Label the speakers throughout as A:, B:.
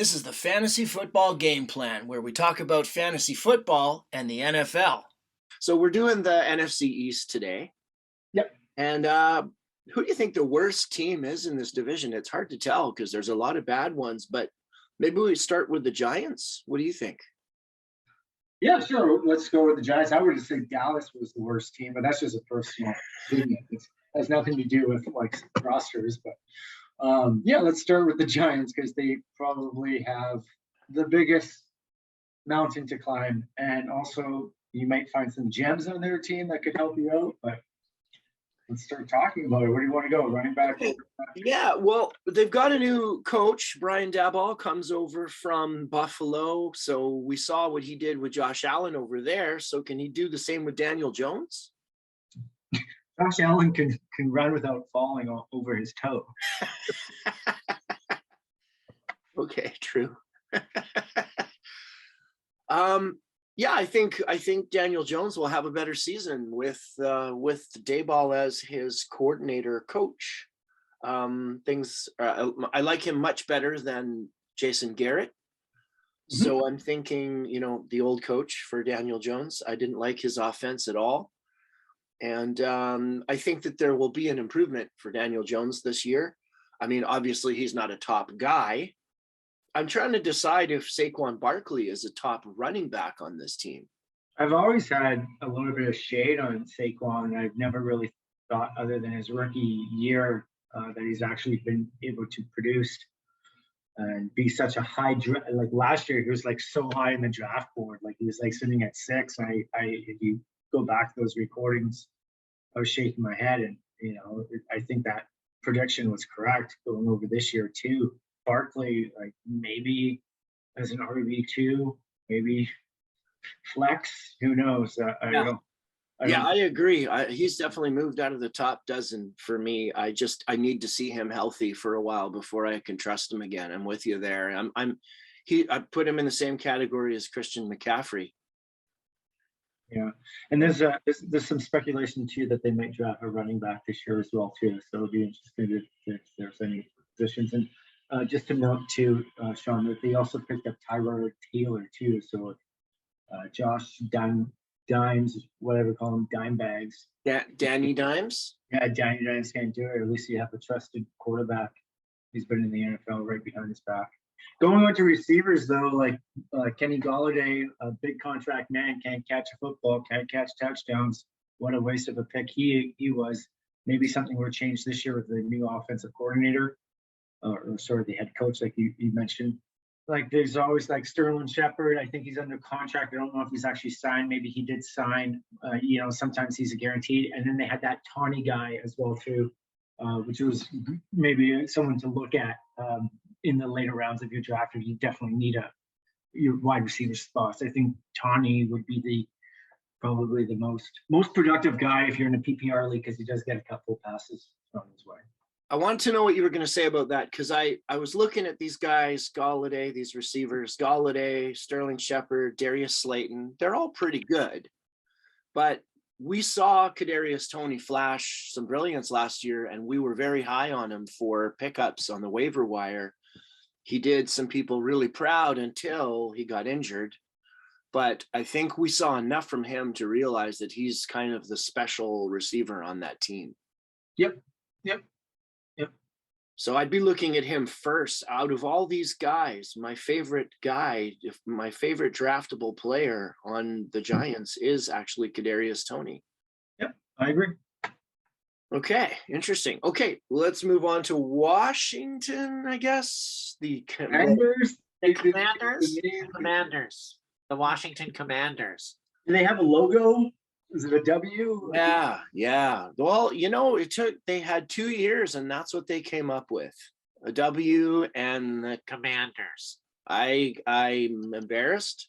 A: This is the Fantasy Football Game Plan, where we talk about fantasy football and the NFL. So we're doing the NFC East today.
B: Yep.
A: And who do you think the worst team is in this division? It's hard to tell because there's a lot of bad ones, but maybe we start with the Giants. What do you think?
B: Yeah, sure. Let's go with the Giants. I would just say Dallas was the worst team, but that's just a personal opinion. It has nothing to do with like rosters, but let's start with the Giants because they probably have the biggest mountain to climb, and also you might find some gems on their team that could help you out. But let's start talking about it. Where do you want to go? Running back?
A: Yeah, well, they've got a new coach. Brian Daboll comes over from Buffalo, so we saw what he did with Josh Allen over there. So can he do the same with Daniel Jones?
B: Josh Allen can run without falling over his toe.
A: Okay, true. Yeah, I think Daniel Jones will have a better season with Daboll as his coordinator coach. I like him much better than Jason Garrett. Mm-hmm. So I'm thinking, the old coach for Daniel Jones. I didn't like his offense at all. And I think that there will be an improvement for Daniel Jones this year. I mean, obviously, he's not a top guy. I'm trying to decide if Saquon Barkley is a top running back on this team.
B: I've always had a little bit of shade on Saquon. I've never really thought, other than his rookie year, that he's actually been able to produce and be such a high like last year, he was like so high in the draft board. Like he was like sitting at 6. If you go back to those recordings, I was shaking my head, and I think that prediction was correct going over this year too. Barkley, like maybe as an RB2, maybe flex. Who knows?
A: I agree. He's definitely moved out of the top dozen for me. I need to see him healthy for a while before I can trust him again. I'm with you there. I put him in the same category as Christian McCaffrey.
B: Yeah, and there's some speculation too that they might draft a running back this year as well too. So it'll be interesting if there's any positions. And just to note too, Sean, that they also picked up Tyrod Taylor too. So Josh Dimes, whatever, call him dime bags.
A: Danny Dimes.
B: Yeah, Danny Dimes can't do it. At least you have a trusted quarterback. He's been in the NFL right behind his back. Going on to receivers, though, like Kenny Golladay, a big contract man, can't catch a football, can't catch touchdowns. What a waste of a pick he was. Maybe something will change this year with the new offensive coordinator, the head coach, like you mentioned. Like there's always like Sterling Shepard. I think he's under contract. I don't know if he's actually signed. Maybe he did sign. Sometimes he's a guaranteed. And then they had that Toney guy as well too, which was maybe someone to look at. In the later rounds of your draft, you definitely need your wide receiver spots. I think Toney would be probably the most productive guy if you're in a PPR league because he does get a couple passes thrown his way.
A: I wanted to know what you were going to say about that because I was looking at these guys, Golladay, these receivers, Golladay, Sterling Shepard, Darius Slayton. They're all pretty good, but we saw Kadarius Toney flash some brilliance last year, and we were very high on him for pickups on the waiver wire. He did some people really proud until he got injured. But I think we saw enough from him to realize that he's kind of the special receiver on that team.
B: Yep.
A: So I'd be looking at him first. Out of all these guys, my favorite draftable player on the Giants is actually Kadarius Toney.
B: Yep, I agree.
A: Okay, interesting. Okay, let's move on to Washington, I guess. The
B: Commanders.
C: The Washington Commanders.
B: Do they have a logo? Is it a W?
A: Yeah. Well, they had 2 years, and that's what they came up with. A W and the
C: Commanders.
A: I'm embarrassed.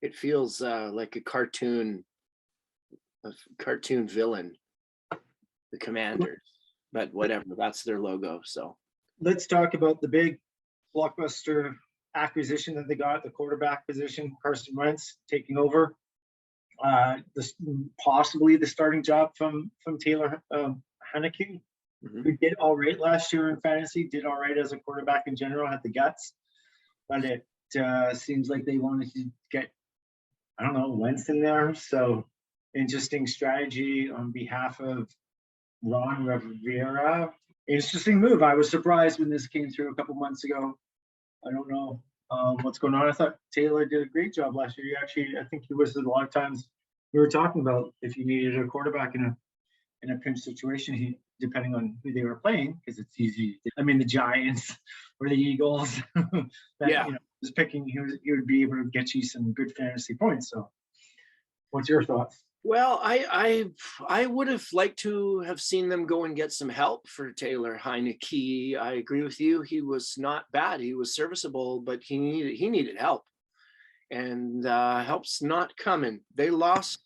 A: It feels like a cartoon villain. The Commanders, but whatever, that's their logo. So
B: let's talk about the big blockbuster acquisition that they got at the quarterback position. Carson Wentz taking over, possibly the starting job from Taylor Heinicke.
A: Mhm.
B: who did all right last year in fantasy, did all right as a quarterback in general, had the guts, but it seems like they wanted to get, I don't know, Wentz in there. So interesting strategy on behalf of Ron Rivera. Interesting move. I was surprised when this came through a couple months ago. I don't know what's going on. I thought Taylor did a great job last year. I think he was a lot of times we were talking about if you needed a quarterback in a pinch situation, depending on who they were playing, because it's easy. I mean, the Giants or the Eagles, that was picking. He would be able to get you some good fantasy points. So, what's your thoughts?
A: Well, I would have liked to have seen them go and get some help for Taylor Heineke. I agree with you. He was not bad. He was serviceable, but he needed help, and help's not coming. They lost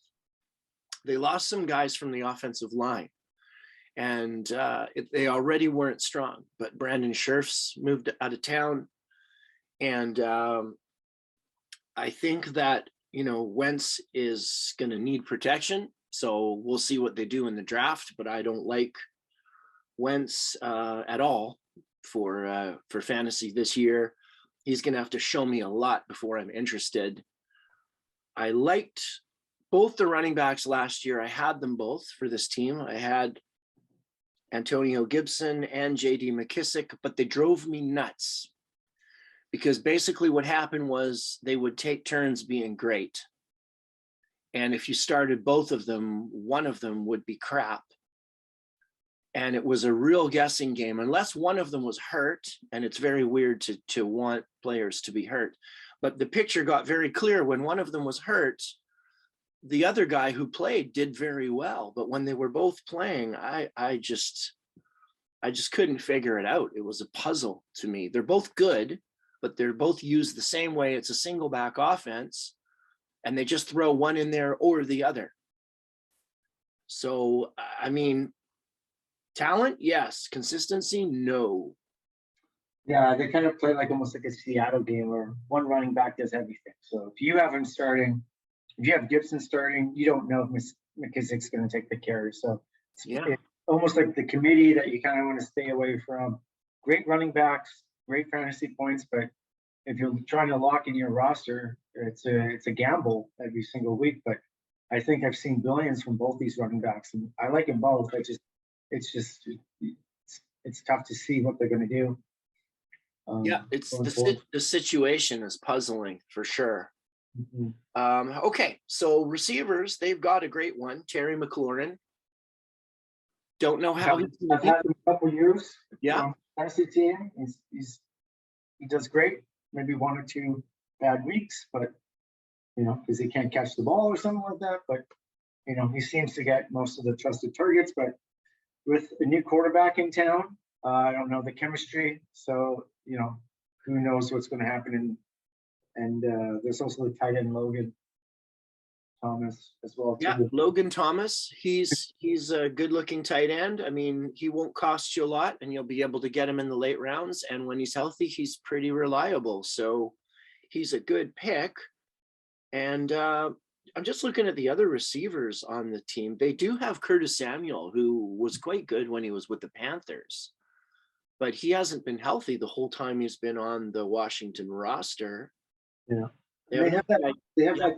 A: some guys from the offensive line, and they already weren't strong. But Brandon Scherf's moved out of town, and I think that Wentz is going to need protection. So we'll see what they do in the draft, but I don't like Wentz at all for fantasy this year. He's going to have to show me a lot before I'm interested. I liked both the running backs last year. I had them both for this team. I had Antonio Gibson and JD McKissick, but they drove me nuts. Because basically what happened was they would take turns being great. And if you started both of them, one of them would be crap. And it was a real guessing game, unless one of them was hurt. And it's very weird to want players to be hurt. But the picture got very clear when one of them was hurt. The other guy who played did very well. But when they were both playing, I just couldn't figure it out. It was a puzzle to me. They're both good, but they're both used the same way. It's a single back offense, and they just throw one in there or the other. So, I mean, talent, yes. Consistency, no.
B: Yeah, they kind of play like almost like a Seattle game where one running back does everything. So if you have him starting, if you have Gibson starting, you don't know if McKissick's going to take the carry. So it's almost like the committee that you kind of want to stay away from. Great running backs, great fantasy points, but if you're trying to lock in your roster, it's a gamble every single week. But I think I've seen billions from both these running backs, and I like them both. It's tough to see what they're going to do.
A: It's the situation is puzzling for sure.
B: Mm-hmm.
A: Okay, so receivers, they've got a great one, Terry McLaurin. Don't know how
B: I've had him a couple years.
A: Yeah,
B: fantasy team. He does great. Maybe one or two bad weeks, but because he can't catch the ball or something like that. But he seems to get most of the trusted targets. But with a new quarterback in town, I don't know the chemistry. So who knows what's going to happen. And there's also the tight end Logan Thomas as well.
A: Yeah, Logan Thomas. He's a good-looking tight end. I mean, he won't cost you a lot, and you'll be able to get him in the late rounds. And when he's healthy, he's pretty reliable. So he's a good pick. And I'm just looking at the other receivers on the team. They do have Curtis Samuel, who was quite good when he was with the Panthers, but he hasn't been healthy the whole time he's been on the Washington roster.
B: Yeah. They have that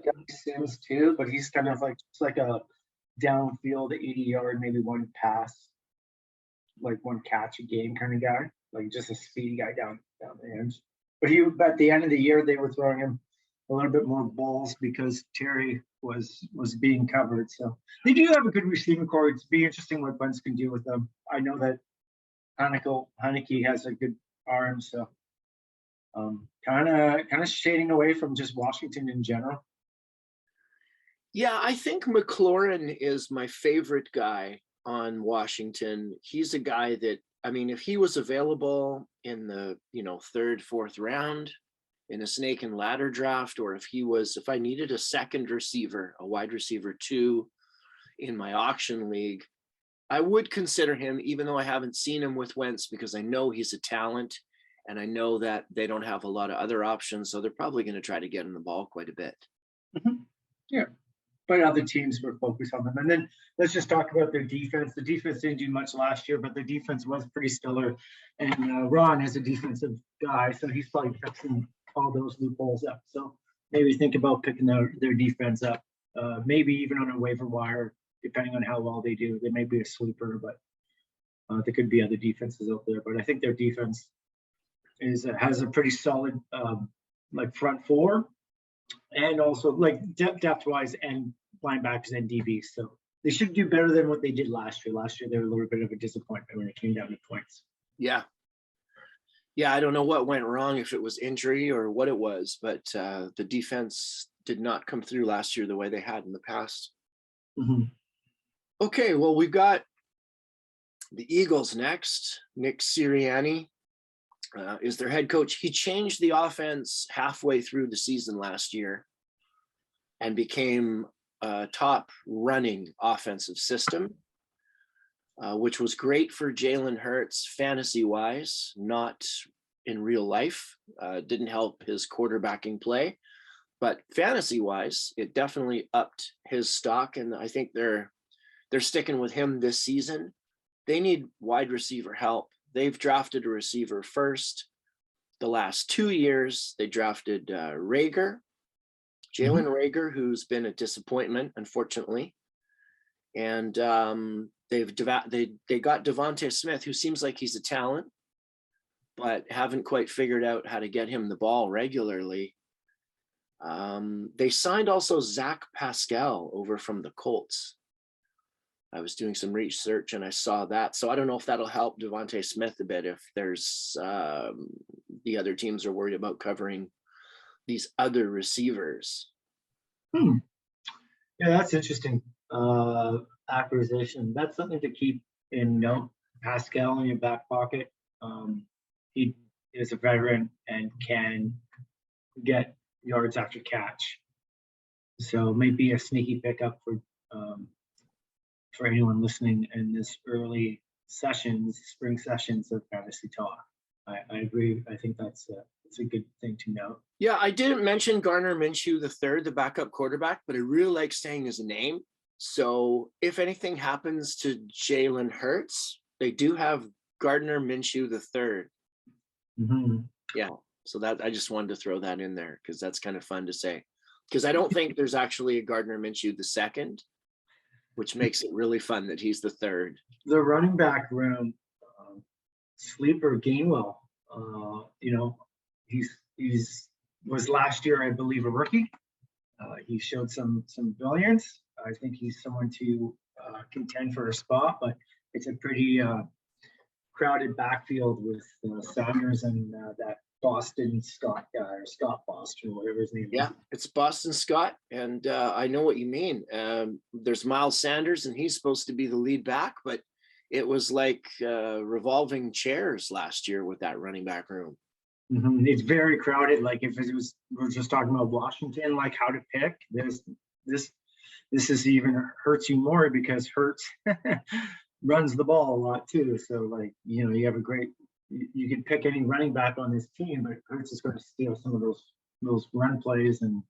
B: guy Sims too, but he's kind of like a downfield 80-yard, maybe one pass, like one catch a game kind of guy, like just a speedy guy down the end. But at the end of the year, they were throwing him a little bit more balls because Terry was being covered. So they do have a good receiving core. It's be interesting what Wentz can do with them. I know that Heineke has a good arm, so. Kind of shading away from just Washington in general.
A: Yeah, I think McLaurin is my favorite guy on Washington. He's a guy that, I mean, if he was available in the, third, fourth round in a snake and ladder draft, or if I needed a second receiver, a wide receiver 2 in my auction league, I would consider him, even though I haven't seen him with Wentz, because I know he's a talent. And I know that they don't have a lot of other options, so they're probably going to try to get him the ball quite a bit.
B: Mm-hmm. Yeah. but other teams were focused on them. And then let's just talk about their defense. The defense didn't do much last year, but their defense was pretty stellar. And Ron is a defensive guy, so he's probably fixing all those loopholes up. So maybe think about picking their defense up, maybe even on a waiver wire, depending on how well they do. They may be a sleeper, but there could be other defenses out there. But I think their defense has a pretty solid like front four, and also like depth wise and linebackers and DBs. So they should do better than what they did last year. Last year they were a little bit of a disappointment when it came down to points.
A: Yeah. Yeah, I don't know what went wrong, if it was injury or what it was, but the defense did not come through last year the way they had in the past.
B: Mm-hmm.
A: Okay, well, we've got the Eagles next. Nick Sirianni is their head coach. He changed the offense halfway through the season last year and became a top running offensive system, which was great for Jalen Hurts fantasy-wise, not in real life. Didn't help his quarterbacking play, but fantasy-wise, it definitely upped his stock, and I think they're sticking with him this season. They need wide receiver help. They've drafted a receiver first. The last 2 years, they drafted Jalen Reagor, who's been a disappointment, unfortunately. And they got Devontae Smith, who seems like he's a talent, but haven't quite figured out how to get him the ball regularly. They signed also Zach Pascal over from the Colts. I was doing some research and I saw that. So I don't know if that'll help Devontae Smith a bit, if there's the other teams are worried about covering these other receivers.
B: Yeah, that's interesting. Acquisition. That's something to keep in note. Pascal in your back pocket. He is a veteran and can get yards after catch. So maybe a sneaky pickup for anyone listening in this early sessions, spring sessions of Fantasy Talk. I agree. I think that's a good thing to note.
A: Yeah, I didn't mention Gardner Minshew III, the backup quarterback, but I really like saying his name. So if anything happens to Jalen Hurts, they do have Gardner Minshew III.
B: Mm-hmm.
A: Yeah, so that I just wanted to throw that in there because that's kind of fun to say. Because I don't think there's actually a Gardner Minshew II, which makes it really fun that he's the third.
B: The running back room, sleeper Gainwell. He's was last year, I believe, a rookie. He showed some brilliance. I think he's someone to contend for a spot, but it's a pretty crowded backfield with Sanders and that Boston Scott guy, or Scott Boston, whatever his name is.
A: Yeah, it's Boston Scott, and I know what you mean. There's Miles Sanders, and he's supposed to be the lead back, but it was like revolving chairs last year with that running back room.
B: Mm-hmm. It's very crowded. Like if it was, we're just talking about Washington, like how to pick. This is even hurts you more because Hurts runs the ball a lot too. So like, you have you can pick any running back on this team, but Hurts is going to steal some of those run plays. And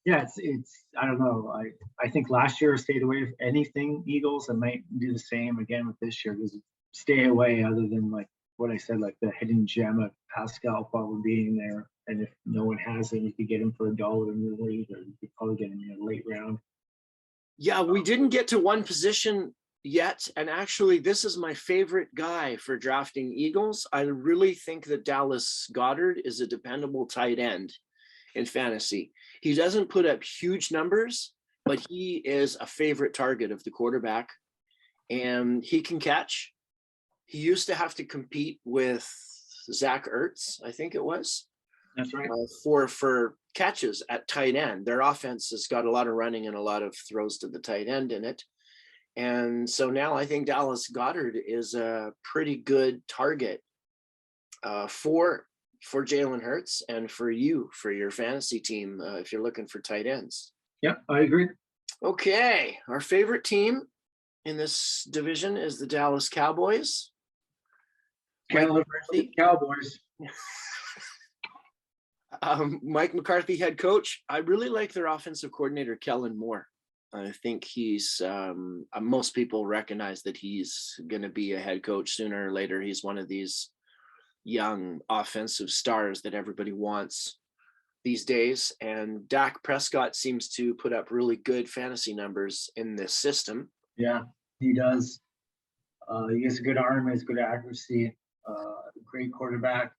B: yeah, it's I don't know. I think last year stayed away from anything Eagles. I might do the same again with this year. Just stay away, other than like what I said, like the hidden gem of Pascal probably being there. And if no one has it, you could get him for $1 in your league, or you could probably get him in a late round.
A: Yeah, we didn't get to one position yet. And actually, this is my favorite guy for drafting Eagles. I really think that Dallas Goedert is a dependable tight end in fantasy. He doesn't put up huge numbers, but he is a favorite target of the quarterback, and he can catch. He used to have to compete with Zach Ertz, I think it was.
B: That's right.
A: For catches at tight end. Their offense has got a lot of running and a lot of throws to the tight end in it. And so now I think Dallas Goedert is a pretty good target for Jalen Hurts and for you, for your fantasy team, if you're looking for tight ends.
B: Yeah, I agree.
A: Okay, our favorite team in this division is the Dallas Cowboys.
B: Cowboys.
A: Mike McCarthy, head coach. I really like their offensive coordinator, Kellen Moore. I think he's most people recognize that he's going to be a head coach sooner or later. He's one of these young offensive stars that everybody wants these days. And Dak Prescott seems to put up really good fantasy numbers in this system.
B: Yeah, he does. He has a good arm, he has good accuracy, great quarterback.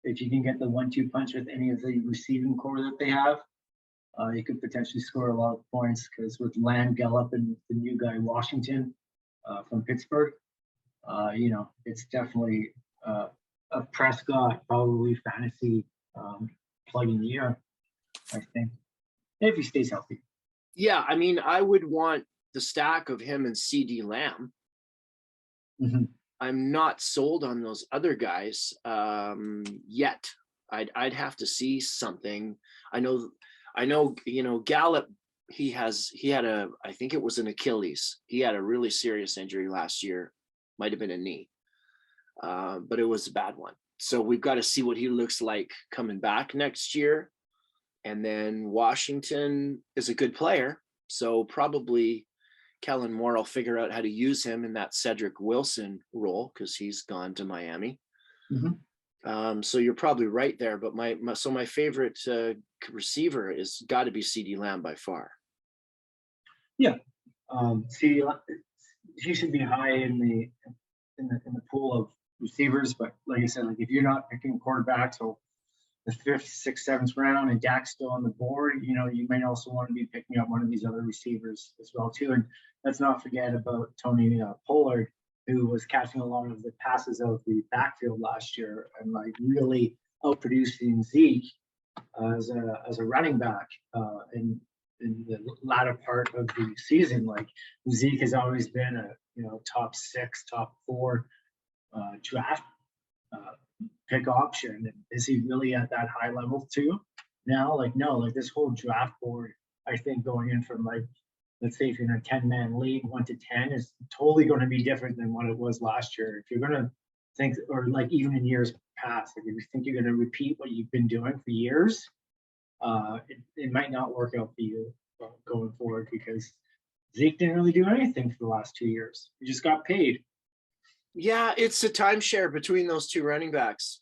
B: If you can get the 1-2 punch with any of the receiving core that they have, you could potentially score a lot of points, because with Lamb, Gallup, and the new guy, Washington, from Pittsburgh, it's definitely a Prescott, probably fantasy plug-in year, I think, if he stays healthy.
A: Yeah, I mean, I would want the stack of him and CD Lamb.
B: Mm-hmm.
A: I'm not sold on those other guys yet. I'd have to see something. I know, Gallup, I think it was an Achilles. He had a really serious injury last year. Might have been a knee, but it was a bad one. So we've got to see what he looks like coming back next year. And then Washington is a good player. So probably Kellen Moore will figure out how to use him in that Cedric Wilson role, because he's gone to Miami.
B: Mm-hmm.
A: So you're probably right there. But my favorite receiver is got to be CD Lamb by far.
B: Yeah, CD, he should be high in the pool of receivers. But like I said, like if you're not picking quarterbacks, so the 5th, 6th, 7th round, and Dak's still on the board, you might also want to be picking up one of these other receivers as well too. And let's not forget about Toney Pollard, who was catching a lot of the passes out of the backfield last year and like really outproducing Zeke as a running back in the latter part of the season. Like Zeke has always been a top 6, top 4 draft pick option. And is he really at that high level too now? Like, no, like this whole draft board, I think going in from like, let's say if you're in a 10-man league, 1 to 10 is totally going to be different than what it was last year. If you're going to think, or like even in years past, if you think you're going to repeat what you've been doing for years, it might not work out for you going forward, because Zeke didn't really do anything for the last 2 years. He just got paid.
A: Yeah, it's a timeshare between those two running backs.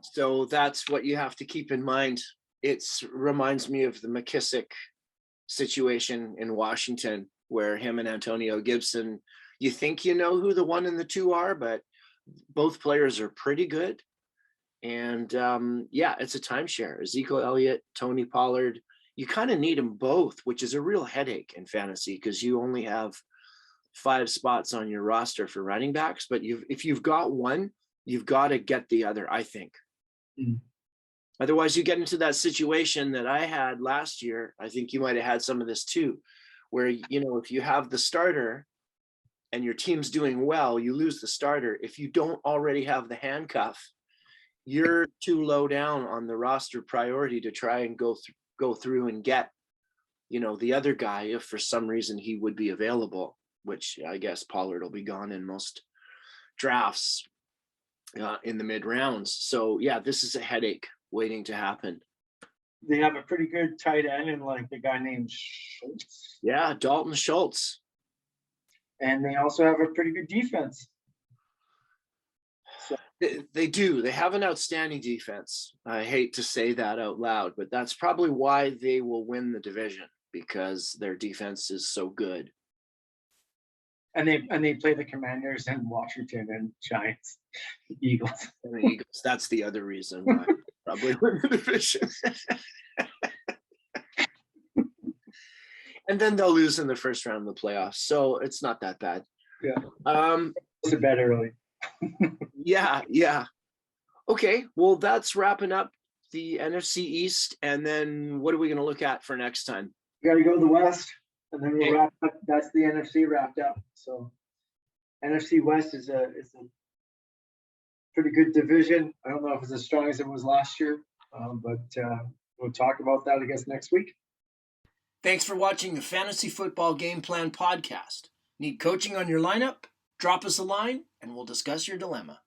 A: So that's what you have to keep in mind. It reminds me of the McKissick situation in Washington, where him and Antonio Gibson, you think you know who the 1 and the 2 are, but both players are pretty good. And it's a timeshare. Ezekiel Elliott, Toney Pollard, you kind of need them both, which is a real headache in fantasy, because you only have 5 spots on your roster for running backs. But if you've got one, you've got to get the other, I think.
B: Mm.
A: Otherwise, you get into that situation that I had last year. I think you might have had some of this too, where, if you have the starter and your team's doing well, you lose the starter. If you don't already have the handcuff, you're too low down on the roster priority to try and go through and get, the other guy, if for some reason he would be available, which I guess Pollard will be gone in most drafts in the mid rounds. So yeah, this is a headache waiting to happen.
B: They have a pretty good tight end and like the guy named Schultz.
A: Yeah, Dalton Schultz.
B: And they also have a pretty good defense. So
A: They do. They have an outstanding defense. I hate to say that out loud, but that's probably why they will win the division, because their defense is so good.
B: And they play the Commanders and Washington and Giants, Eagles.
A: And the Eagles. That's the other reason why they probably win the division. And then they'll lose in the first round of the playoffs, so it's not that bad.
B: Yeah. It's a bet early.
A: Yeah. Okay, well, that's wrapping up the NFC East, and then what are we going to look at for next time?
B: We got to go to the West, and then we'll wrap up. That's the NFC wrapped up. So NFC West is a pretty good division. I don't know if it's as strong as it was last year, but we'll talk about that, I guess, next week.
A: Thanks for watching the Fantasy Football Game Plan podcast. Need coaching on your lineup? Drop us a line and we'll discuss your dilemma.